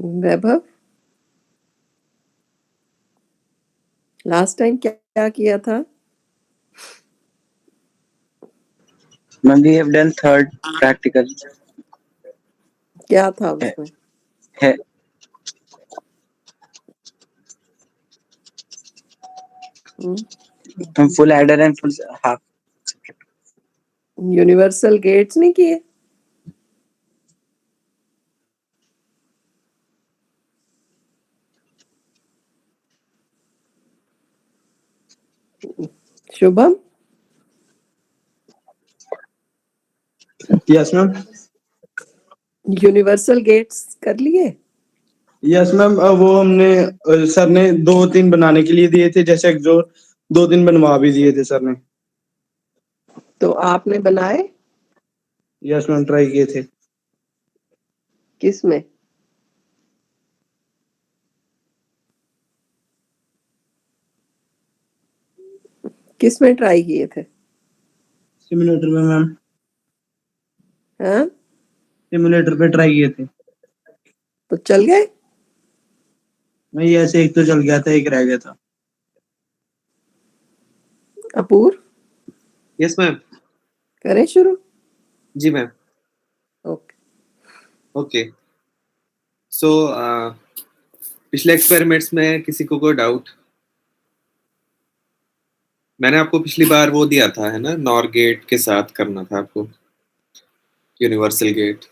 वैभव, last time क्या किया था? Ma'am, we have done third practical. क्या था उसमें? है हम full adder and full half. Universal gates नहीं किए? Shubham, yes ma'am. Universal gates कर लिए? यस मैम, वो हमने सर ने 2-3 बनाने के लिए दिए थे, जैसे जो 2-3 बनवा भी दिए थे सर ने। तो आपने बनाए? यस मैम, ट्राई किए थे। किस में? किस में ट्राई किए थे? सिमुलेटर में मैम, हाँ, सिमुलेटर पे ट्राई किए थे। तो चल गए? नहीं, ऐसे एक तो चल गया था, एक रह गया था। अपूर, यस मैम। करें शुरू? जी मैम। ओके। ओके, सो पिछले एक्सपेरिमेंट्स में किसी को कोई डाउट? मैंने आपको पिछली बार वो दिया था, है ना, नॉर गेट के साथ करना था आपको, यूनिवर्सल गेट,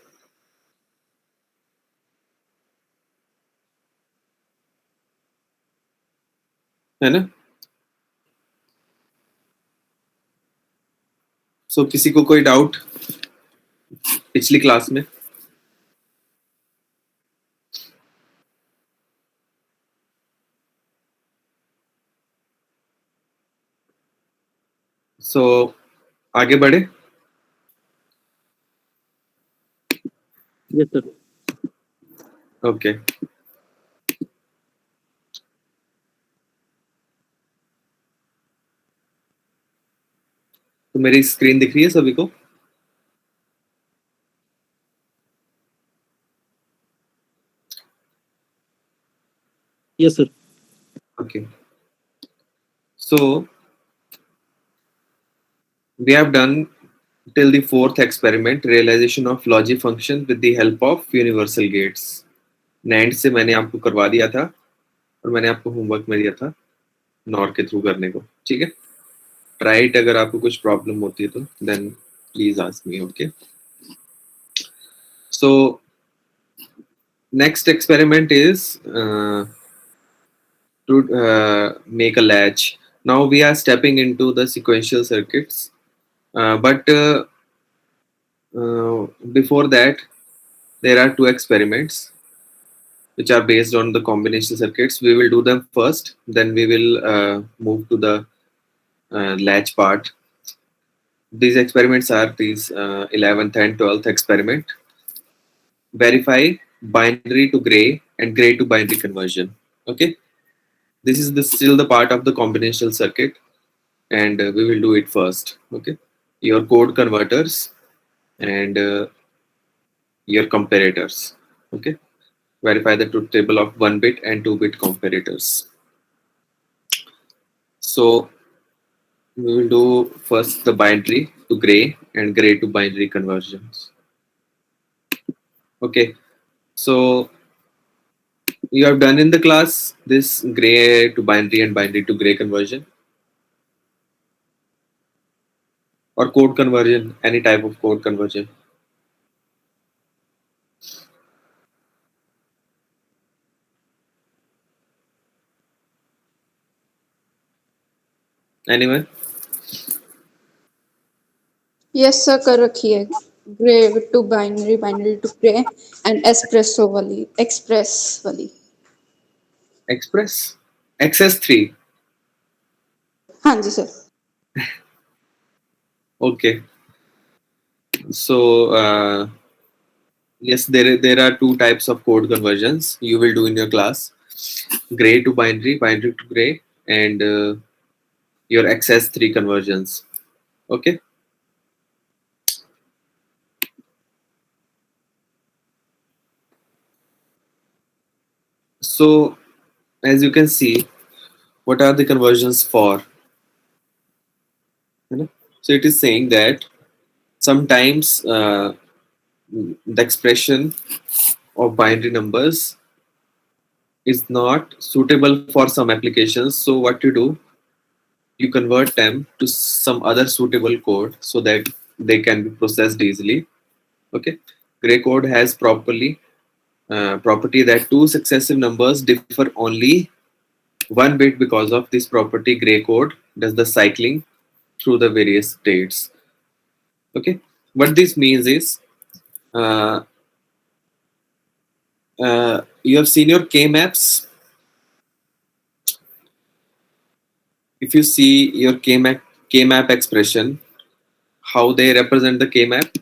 है ना? सो किसी को कोई डाउट पिछली क्लास में? सो आगे बढ़े? Yes sir. ओके, तो मेरी स्क्रीन दिख रही है सभी को? Yes sir. Okay. So we have done till the fourth experiment, realization of logi function with the help of universal gates. NAND से मैंने आपको करवा दिया था और मैंने आपको होमवर्क में दिया था नॉर के थ्रू करने को, ठीक है? राइट, अगर आपको कुछ प्रॉब्लम होती है तो then please ask me, okay? So next experiment is to make a latch. Now we are stepping into the sequential circuits, but before that there are two experiments which are based on the combinational circuits. We will do them first, then we will move to the latch part. These experiments are these 11th and 12th experiment. Verify binary to gray and gray to binary conversion. Okay, this is still the part of the combinational circuit, and we will do it first. Okay, your code converters and your comparators. Okay, verify the truth table of 1-bit and 2-bit comparators. So we will do first the binary to gray and gray to binary conversions. Okay, so you have done in the class this gray to binary and binary to gray conversion, or code conversion, any type of code conversion. Anyone? Yes sir, कर रखी है। Gray to binary, binary to gray and express वाली। Express XS3. हाँ जी sir. Okay, so yes, there are two types of code conversions you will do in your class: gray to binary, binary to gray, and your XS3 conversions. Okay, So as you can see, what are the conversions for? You know? So it is saying that sometimes the expression of binary numbers is not suitable for some applications. So what you do, you convert them to some other suitable code so that they can be processed easily. Okay, gray code has property that two successive numbers differ only one bit. Because of this property, gray code does the cycling through the various states. Okay, what this means is uh, you have seen your K maps. If you see your K map expression, how they represent the K map.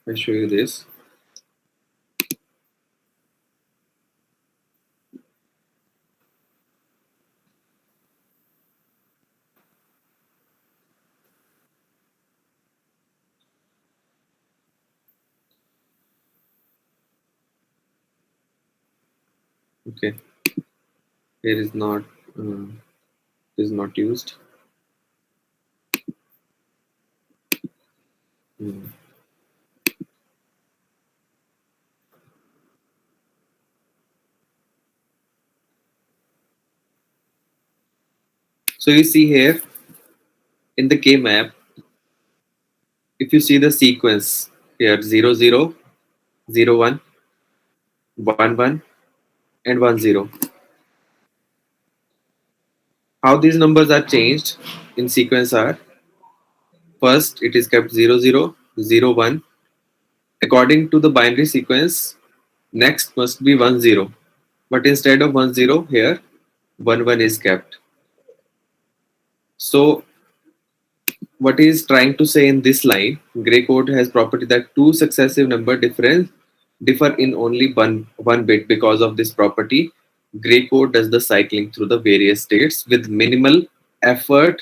I'll show you this. Okay, here is not used. Hmm. So you see here in the K map, if you see the sequence here 0 0 0 1 1 1 and 1 0, how these numbers are changed in sequence are: first it is kept 0 0 0 1. According to the binary sequence, next must be 1 0, but instead of 1 0 here 1 1 is kept. So what he is trying to say in this line, gray code has property that two successive number differ in only one bit. Because of this property, gray code does the cycling through the various states with minimal effort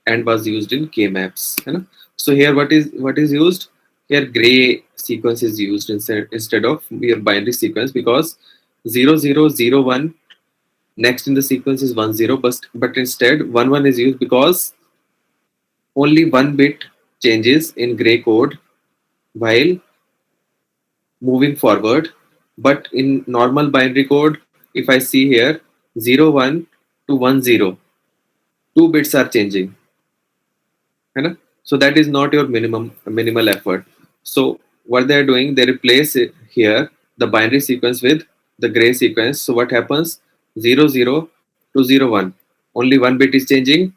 and was used in K maps. है ना? So here what is used? Here gray sequence is used instead of your binary sequence, because 0 0 0 1 next in the sequence is 1 0, but instead 1 1 is used because only one bit changes in gray code while moving forward. But in normal binary code, if I see here 0 1 to 1 0, two bits are changing. है ना? So that is not your minimal effort. So what they are doing, they replace here the binary sequence with the gray sequence. So what happens? 0 0 to 0 1. Only one bit is changing.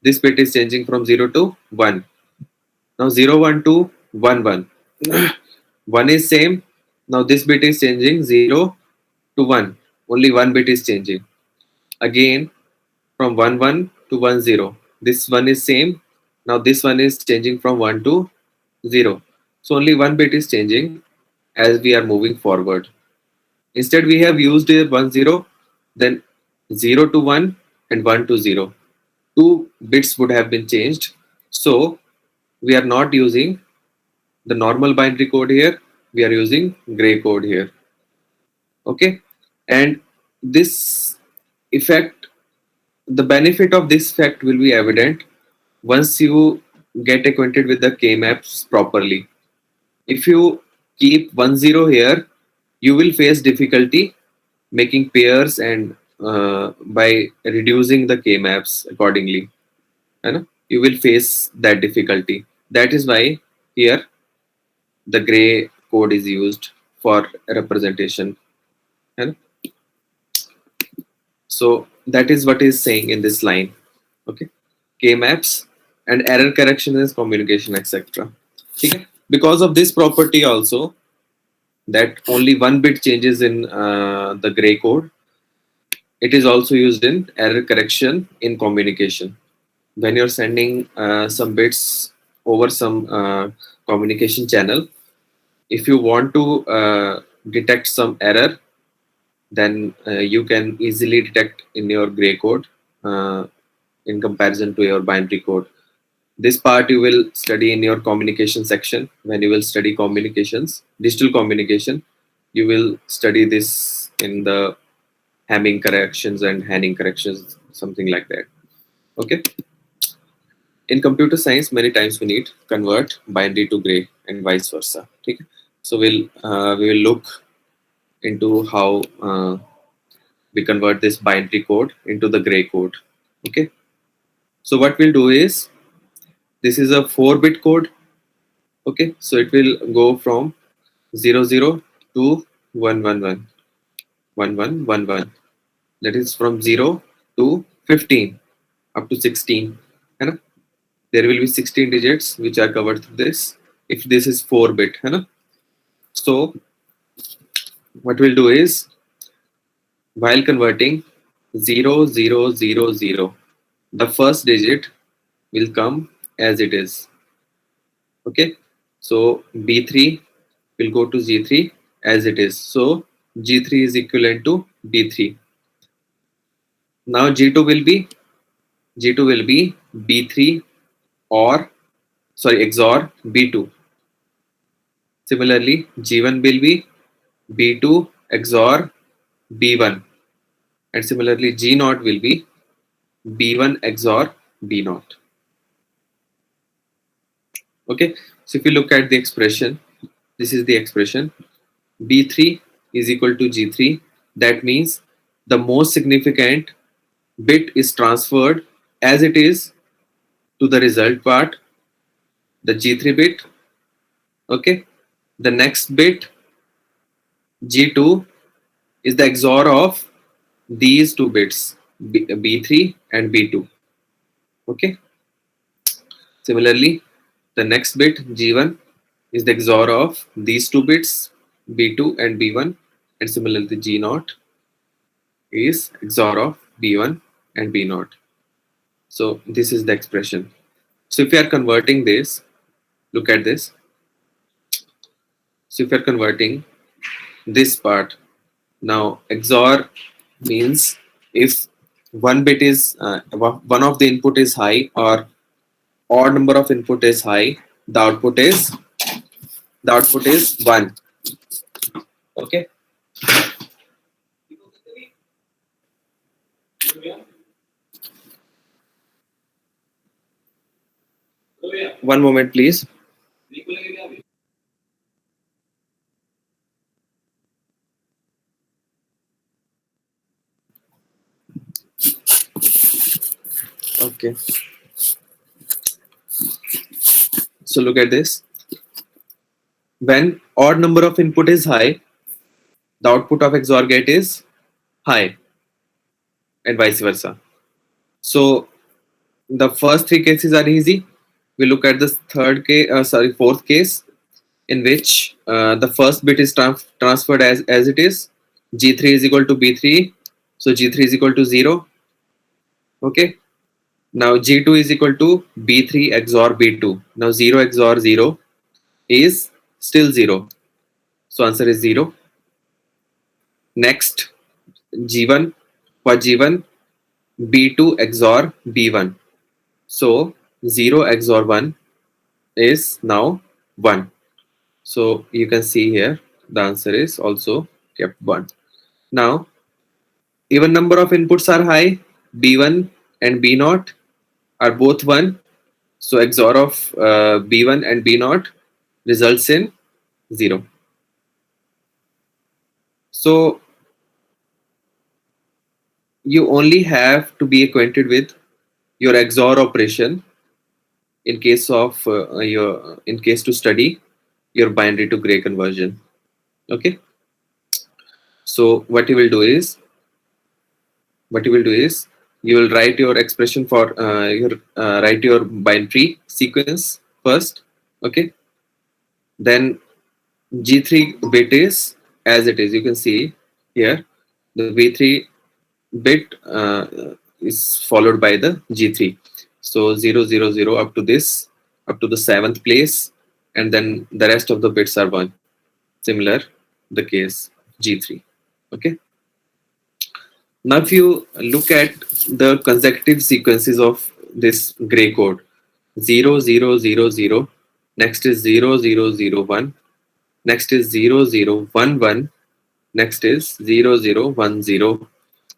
This bit is changing from 0 to 1. Now 0 1 to 1 1. 1 is same. Now this bit is changing 0 to 1. Only one bit is changing. Again from 1 1 to 1 0. This one is same. Now this one is changing from 1 to 0. So only one bit is changing as we are moving forward. Instead we have used here 1 0, then 0 to 1 and 1 to 0. Two bits would have been changed. So we are not using the normal binary code here, we are using gray code here. Okay, and this effect, the benefit of this effect will be evident once you get acquainted with the K maps properly. If you keep 1 0 here, you will face difficulty making pairs and by reducing the K maps accordingly. You will face that difficulty. That is why here the gray code is used for representation. And so that is what is saying in this line. Okay, K maps and error correction is communication, etc. Okay, because of this property also, that only one bit changes in the gray code, it is also used in error correction in communication. When you're sending some bits over some communication channel, if you want to detect some error, then you can easily detect in your gray code in comparison to your binary code. This part you will study in your communication section. When you will study communications, digital communication, you will study this in the Hamming corrections and Hanning corrections, something like that. Okay. In computer science, many times we need convert binary to gray and vice versa. Okay. So we will look into how we convert this binary code into the gray code. Okay. So what we'll do is, this is a 4-bit code. Okay. So it will go from 00 to 111, 1111. That is from 0 to 15 up to 16. And there will be 16 digits which are covered through this, if this is 4-bit. So what we'll do is, while converting 0 0 0 0, the first digit will come as it is. Okay, so B3 will go to G3 as it is. So G3 is equivalent to B3. Now G2 will be B3 or XOR B2. Similarly, G1 will be B2 XOR B1, and similarly G0 will be B1 XOR B0. Okay, so if you look at the expression, this is the expression. B3 is equal to G3. That means the most significant bit is transferred as it is to the result part, the G3 bit. Okay, the next bit, G2, is the XOR of these two bits, B3 and B2. Okay, similarly, the next bit, G1, is the XOR of these two bits, B2 and B1, and similarly G0 is XOR of B1 and B0. So this is the expression. So if you are converting this, look at this. So if you are converting this part, now XOR means if one bit is one of the input is high or odd number of input is high, the output is 1. Okay. One moment, please. Okay. So look at this. When odd number of input is high, the output of XOR gate is high, and vice versa. So the first 3 cases are easy. We look at this fourth case, in which the first bit is transferred as it is. G3 is equal to B3, so G3 is equal to 0. Okay. Now G2 is equal to B3 XOR B2. Now 0 XOR 0 is still 0. So answer is 0. Next, G1, for G1, B2 XOR B1. So 0 XOR 1 is now 1. So you can see here the answer is also kept 1. Now, even number of inputs are high, B1 and B0 are both 1. So XOR of B1 and B0 results in 0. So you only have to be acquainted with your XOR operation in case of to study your binary to gray conversion. Okay. So what you will do is you will write your expression for write your binary sequence first. Okay. Then G3 bit is as it is. You can see here the B3 bit is followed by the G3. So 0 0 0 up to the 7th place, and then the rest of the bits are 1. Similar the case G3. Okay. Now if you look at the consecutive sequences of this gray code, 0 0 0 0, next is 0 0 0 1, next is 0 0 1 1, next is 0 0 1 0,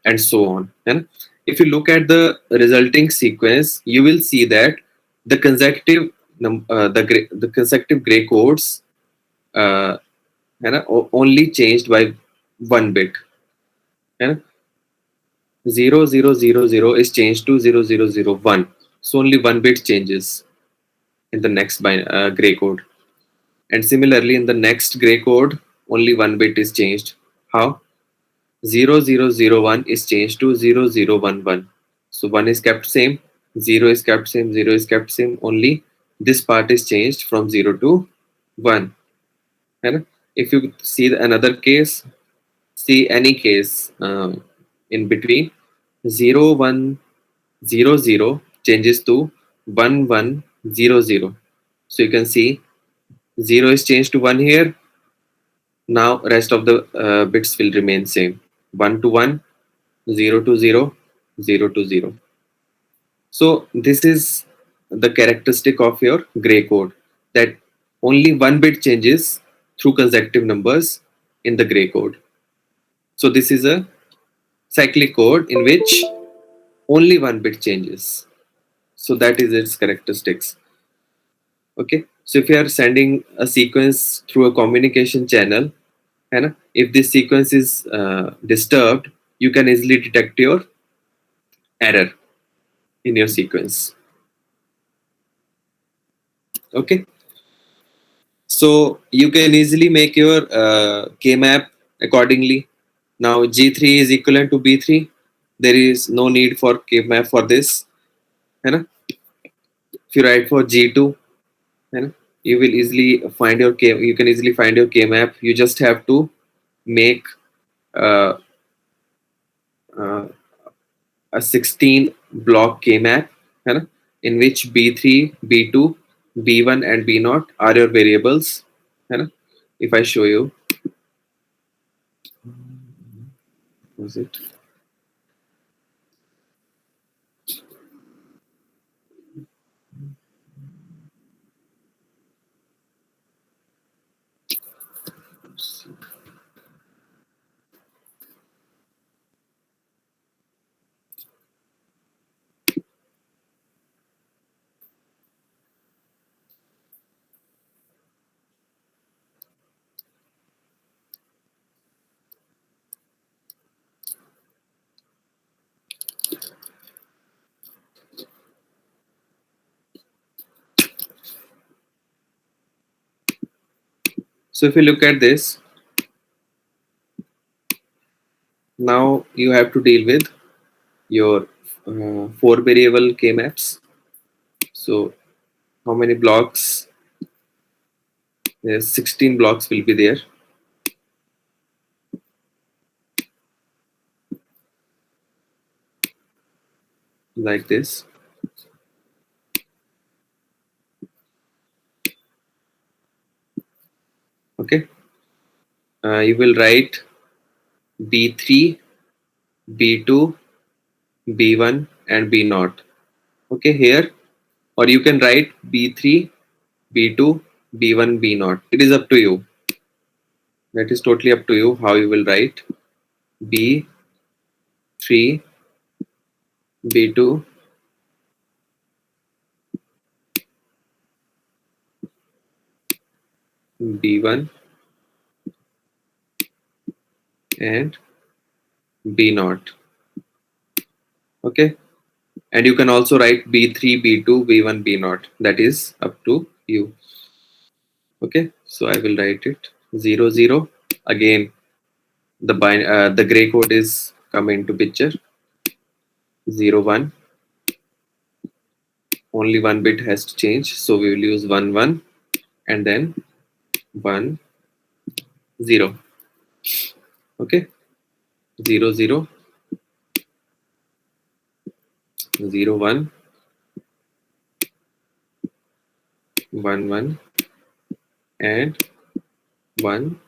and so on. And if you look at the resulting sequence, you will see that the consecutive the consecutive gray codes only changed by 1 bit. And 0 0 0 0 is changed to 0 0 0 1. So only 1 bit changes in the next gray code. And similarly, in the next gray code, only 1 bit is changed. How? 0 0 0 1 is changed to 0 0 1 1. So 1 is kept same, 0 is kept same, 0 is kept same. Only this part is changed from 0 to 1. And if you see another case, see any case in between, 0 1 0 0 changes to 1 1 0 0. So you can see 0 is changed to 1 here. Now rest of the bits will remain same. 1 to 1, 0 to 0, 0 to 0. So this is the characteristic of your gray code, that only 1 bit changes through consecutive numbers in the gray code. So this is a cyclic code in which only 1 bit changes. So that is its characteristics. Okay, so if you are sending a sequence through a communication channel, and if this sequence is disturbed, you can easily detect your error in your sequence. Okay, so you can easily make your K-map accordingly. Now G3 is equivalent to B3. There is no need for K-map for this. If you write for G2, you will easily find your K. You can easily find your K-map. You just have to make a 16 block K-map, in which B3, B2, B1 and B0 are your variables. If I show you, was it? So if you look at this, now you have to deal with your 4 variable K-maps. So how many blocks? Yes, 16 blocks will be there. Like this. Okay. You will write B3, B2, B1 and B0. Okay, here. Or you can write B3, B2, B1, B0. It is up to you. That is totally up to you how you will write B3, B2, B1 and B0. Okay, and you can also write B3, B2, B1, B0. That is up to you. Okay, so I will write it 0 0. Again, the gray code is come into picture. 0 1. Only 1 bit has to change, so we will use 1 1 and then 1 0. Okay, 0 0, 0 1, 1 1 and 1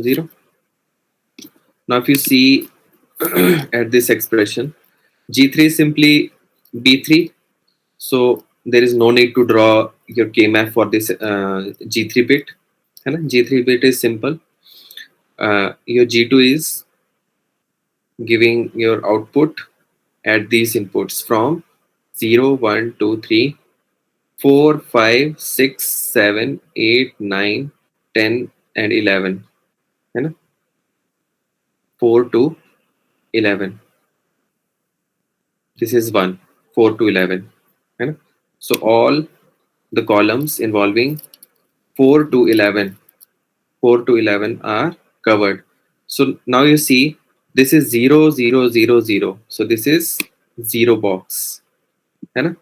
0. Now if you see at this expression, G3 is simply B3 So there is no need to draw your K map for this G3 bit. है ना? G3 bit is simple. Your G2 is giving your output at these inputs from 0, 1, 2, 3, 4, 5, 6, 7, 8, 9, 10 and 11. है ना? 4 to 11. This is 1, 4 to 11. है ना? So all the columns involving 4 to 11 are covered. So now you see this is 0, 0, 0, 0. So this is 0 box. है ना?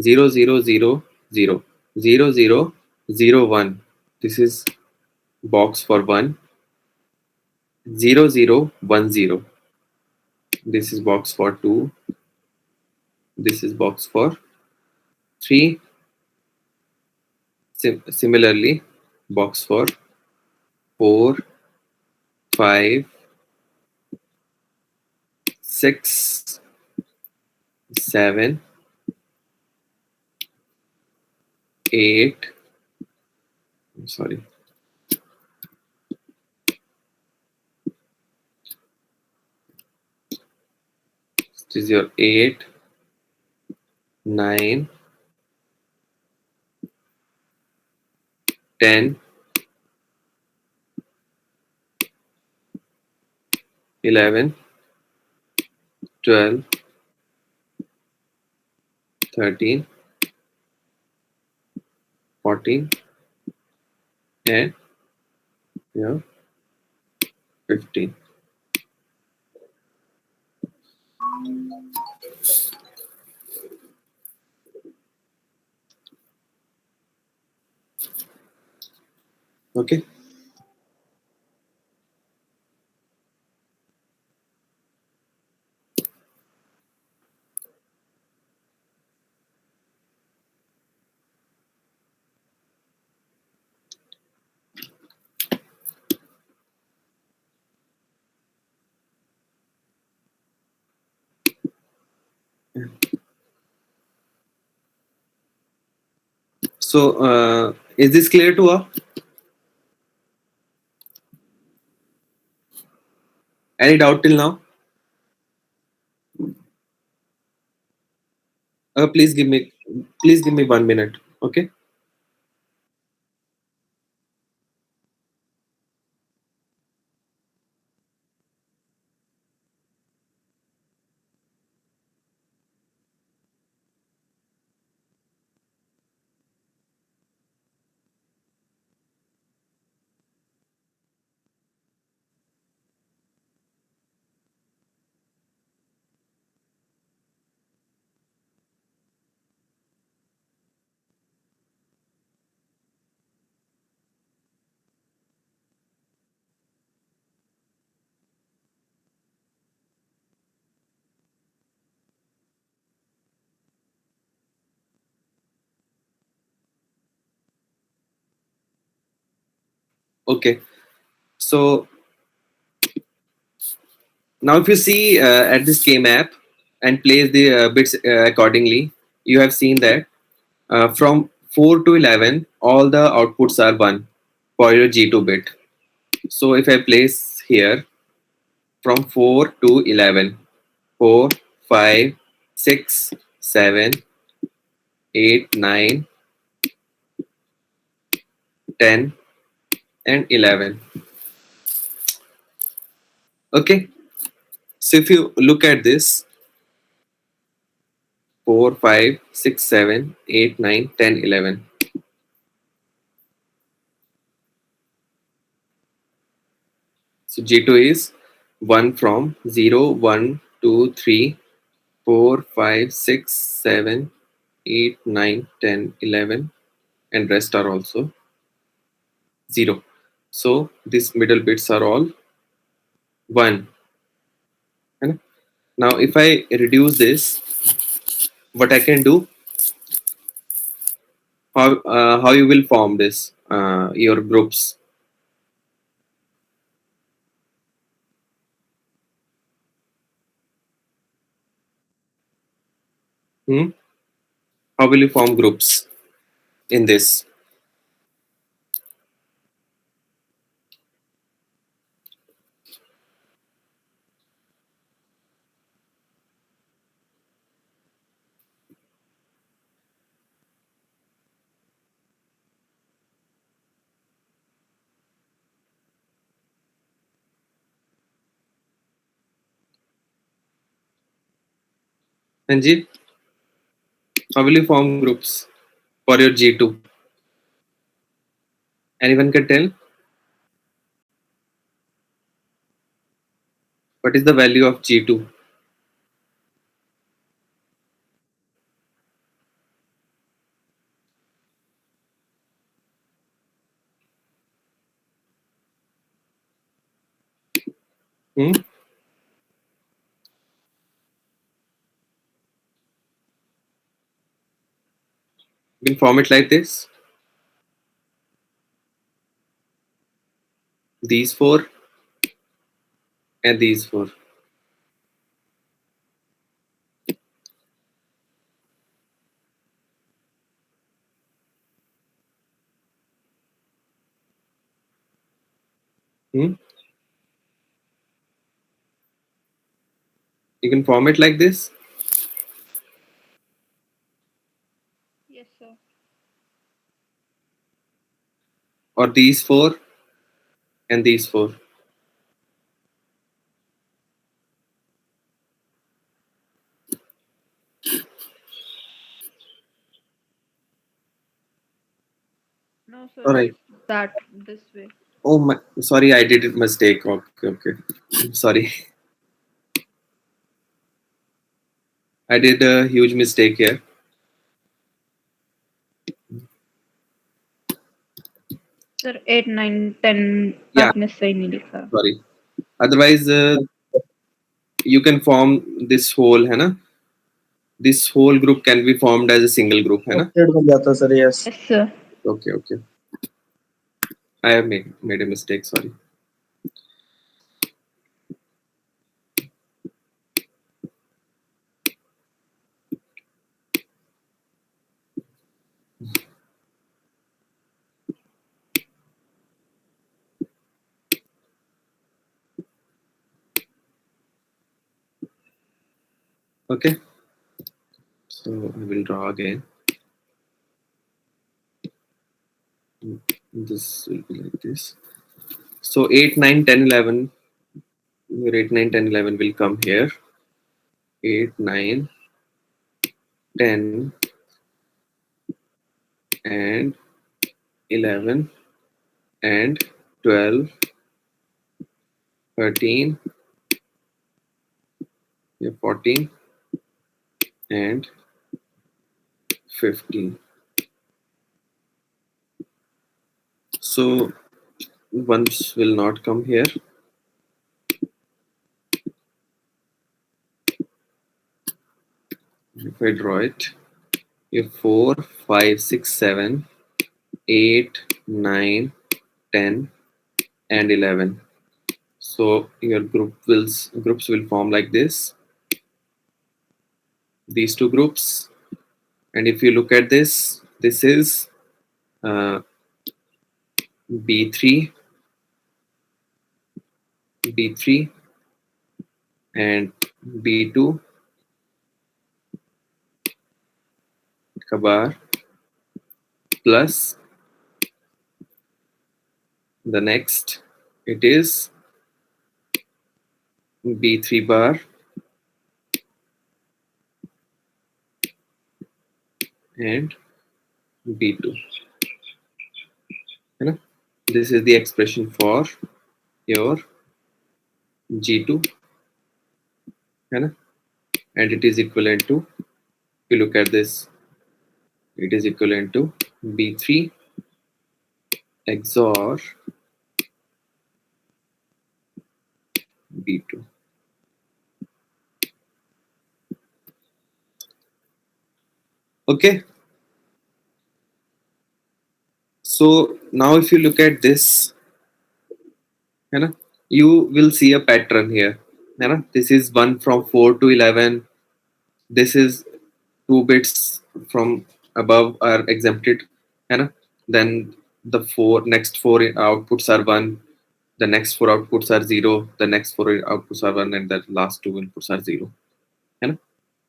0, 0, 0, 0, 0, 0, 0, 1. This is box for 1. 0, 0, 1, 0. This is box for 2. This is box for 3. Similarly, box for 4, 5, 6, 7, 8. Sorry. This is your 8, 9, 10, 11, 12, 13, 14, and 15. Okay. So is this clear to all? Any doubt till now? Please give me 1 minute. Okay. Okay. So now if you see at this K map and place the bits accordingly, you have seen that from 4 to 11, all the outputs are 1 for your G2 bit. So if I place here from 4 to 11, 4, 5, 6, 7, 8, 9, 10, and 11. Okay. So if you look at this, 4, 5, 6, 7, 8, 9, 10, 11. So G2 is 1 from 0, 1, 2, 3, 4, 5, 6, 7, 8, 9, 10, 11, and rest are also 0. So these middle bits are all 1. And now if I reduce this, what I can do, how you will form this, your groups. Hmm? how will you form groups in this? Anjit, how will you form groups for your G2? Anyone can tell? What is the value of G2? Hmm? You can form it like this. These four and these four. Hmm? You can form it like this. Yes, sir. Or these four and these four. No, sir. All right. That this way. Oh my, sorry, I did it mistake. Okay. Sorry. I did a huge mistake here. Sir, 8, 9, 10 Yeah. आपने सही नहीं लिखा. Sorry. Otherwise, you can form this whole, है ना? This whole group can be formed as a single group, है ना? Octet बन जाता sir. Yes. Yes, sir. Okay. I have made a mistake. Sorry. Okay. So I will draw again. This will be like this. So 8, 9, 10, 11. Your 8, 9, 10, 11 will come here. 8, 9, 10, and 11, and 12, 13, 14, and 15. So ones will not come here. If I draw it, you have 4, 5, 6, 7, 8, 9, 10, and 11. So your groups will form like this. These two groups, and if you look at this, this is B3, B3, and B2 kabar plus the next, it is B3 bar and B2. This is the expression for your G2, and it is equivalent to, if you look at this, it is equivalent to B3 XOR B2. Okay. So now if you look at this, you will see a pattern here. This is 1 from 4 to 11. This is 2 bits from above are exempted, है ना? Then the next four outputs are 1, the next 4 outputs are 0, the next 4 outputs are 1, and the last 2 inputs are 0, है ना?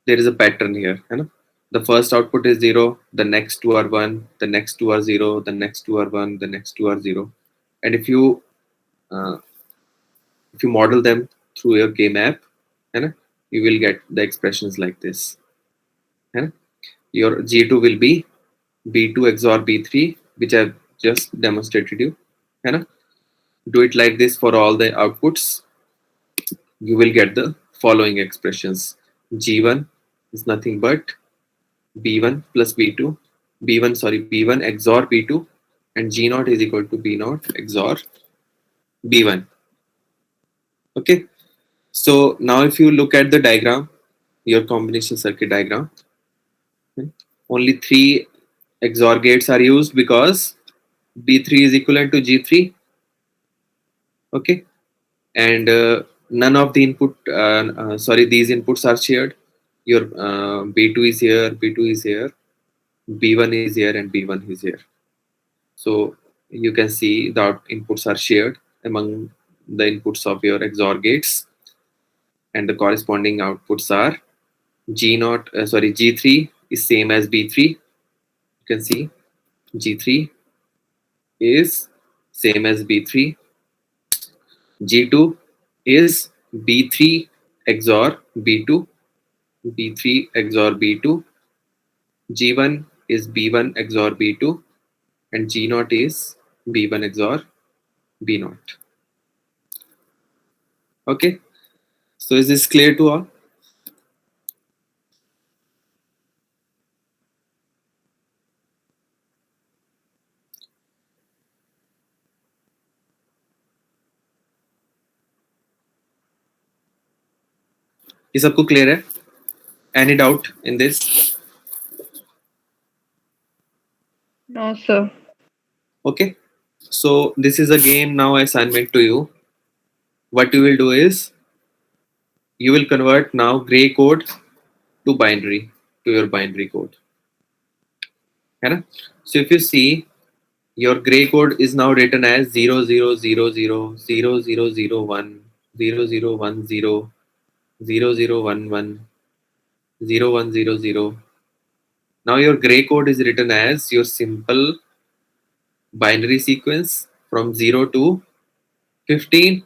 There is a pattern here, है ना? The first output is 0, the next 2 are 1, the next 2 are 0, the next 2 are 1, the next 2 are 0. And if you model them through your game app, है ना, you will get the expressions like this, है ना? Your G2 will be B2 XOR B3, which I've just demonstrated you, है ना? Do it like this for all the outputs. You will get the following expressions. G1 is nothing but B1 plus B2, B1 XOR B2, and G0 is equal to B0 XOR B1. Okay. So now if you look at the diagram, your combination circuit diagram, only 3 XOR gates are used because B3 is equivalent to G3. Okay. And none of the these inputs are shared. Your B2 is here, B2 is here, B1 is here, and B1 is here. So you can see the inputs are shared among the inputs of your XOR gates, and the corresponding outputs are G3 is same as B3. You can see G3 is same as B3. G2 is B3 XOR B2, B3 XOR B2. G1 is B1 XOR B2, and G0 is B1 XOR B0. Okay, so is this clear to all? ये सबको clear है? Any doubt in this? No, sir. Okay, so this is again now assignment to you. What you will do is you will convert now gray code to binary, to your binary code, है ना? So if you see, your gray code is now written as 0000 0001 0010 0011 0100. Now your gray code is written as your simple binary sequence from 0 to 15,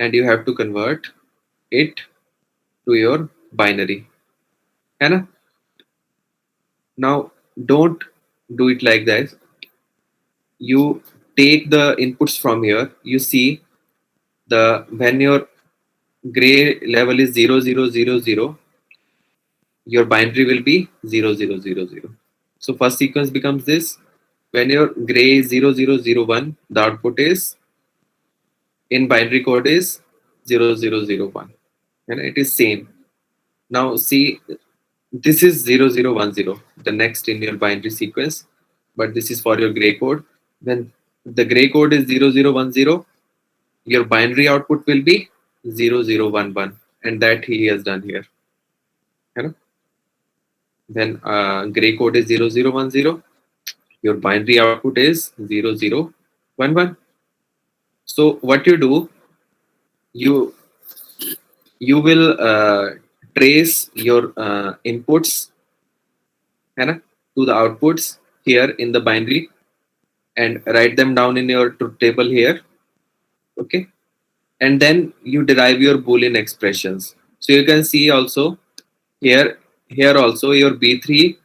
and you have to convert it to your binary, है ना? Now don't do it like that. You take the inputs from here. You see, when your gray level is 0000, your binary will be 0000. So first sequence becomes this. When your gray is 0001, the output is in binary code is 0001, and it is same. Now see, this is 0010, the next in your binary sequence, but this is for your gray code. When the gray code is 0010, your binary output will be 0011, and that he has done here, है ना? Then gray code is 0010, your binary output is 0011. So what you do, you will trace your inputs, है ना, to the outputs here in the binary and write them down in your truth table here. Okay, and then you derive your Boolean expressions. So you can see also here also your B3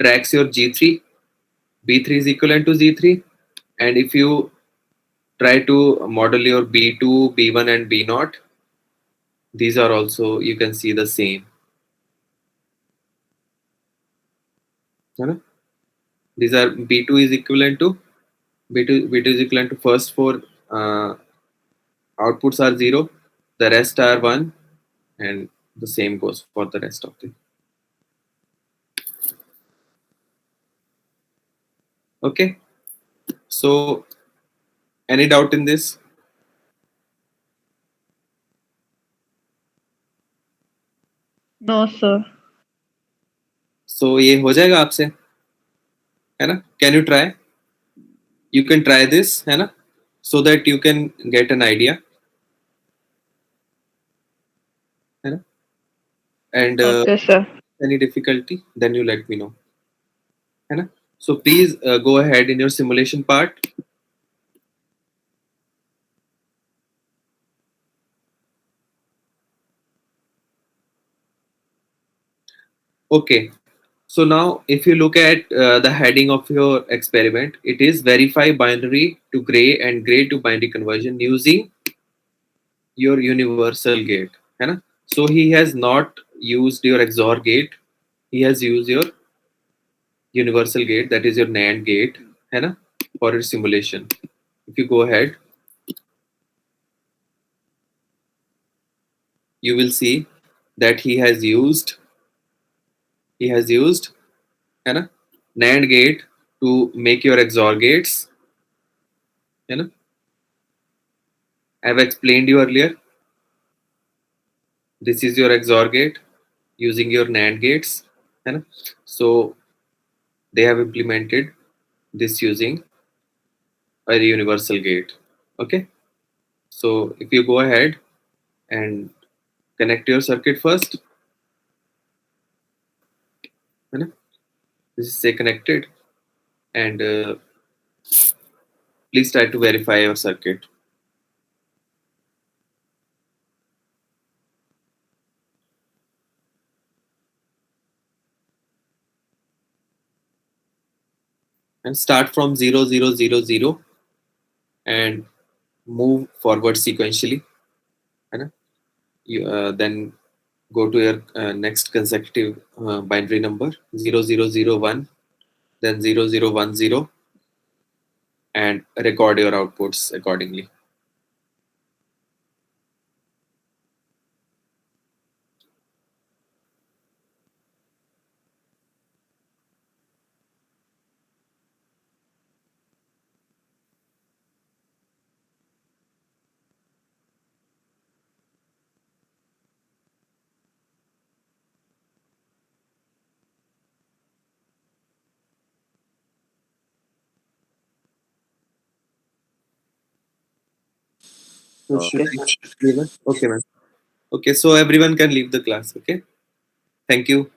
tracks your G3. B3 is equivalent to Z3, and if you try to model your B2, B1, and B0, these are also, you can see the same. These are B2 is equivalent to B2 is equivalent to first 4 outputs are 0, the rest are 1, and the same goes for the rest of them. Okay, so any doubt in this? No, sir. So ये हो जाएगा आपसे, है ना? Can you try? You can try this, है ना? So that you can get an idea, है ना? And Okay, sir. any difficulty, then you let me know, है ना? So please go ahead in your simulation part. Okay. So now, if you look at the heading of your experiment, it is verify binary to gray and gray to binary conversion using your universal gate, है ना? So he has not used your XOR gate. He has used your universal gate, that is your NAND gate, है ना? For your simulation. If you go ahead, you will see that he has used है ना, NAND gate to make your XOR gates, है ना? I have explained you earlier. This is your XOR gate using your NAND gates, है ना? So they have implemented this using a universal gate. Okay. So if you go ahead and connect your circuit first, है ना? This is say connected, and please try to verify your circuit. And start from 0 0 0 0 and move forward sequentially, है ना? You then go to your next consecutive binary number 0 0 0 1, then 0 0 1 0, and record your outputs accordingly. So should I leave it? Okay, man. Okay, so everyone can leave the class. Okay. Thank you.